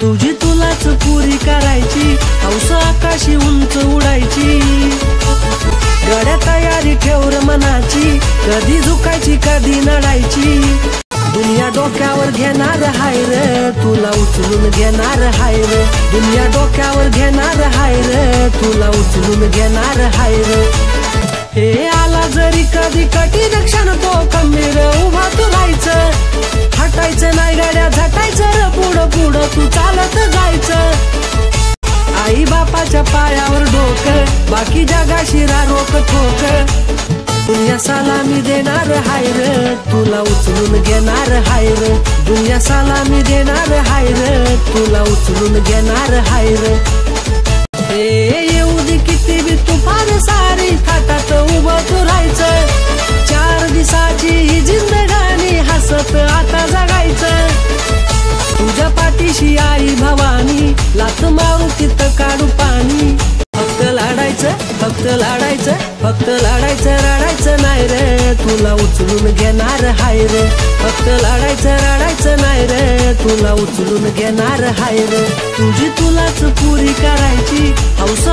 तुझी तुलाच पुरी करायची, हौस आकाशी उंच उडायची। गड्या तयारी ठेव र मनाची, कधी झुकायची कधी नडायची। दुनिया डोक्यावर घेणार हाय रे, तुला उचलून घेणार हाय रे। दुनिया डोक्यावर घेणार हाय रे, तुला उचलून घेणार हाय रे। हे आला जरी कधी कठीण क्षण तो खंबीर उभा तू राहायचं, हटायचं नाही गड्या झटायचं र पुढं पुढं तू चालत जायचं। आई बापाच्या पायावर डोकं, बाकी जगाशी रोक ठोक। दुनिया सलामी देणार हाय रे, तुला उचलून घेणार हाय रे। दुनिया सलामी देणार हाय रे, तुला उचलून घेणार हाय रे। येऊ दे किती बी तुफान सारी, थाटात उभं तू राहायचं। 4 दिवसाची ही जिंदगानी, हसत आता जगायचं। तुझ्या पाठीशी आई भवानी, लाथ मारू तिथं काढू पाणी। फक्त लाडायचं, फक्त लाडायचं, फक्त लाडायचं, रडायचं नाही रे, तुला उचलून घेणार हाय रे। फक्त लाडायचं रडायचं नाही रे, तुला उचलून घेणार हाय रे। तुझी तुलाच पुरी करायची, हौस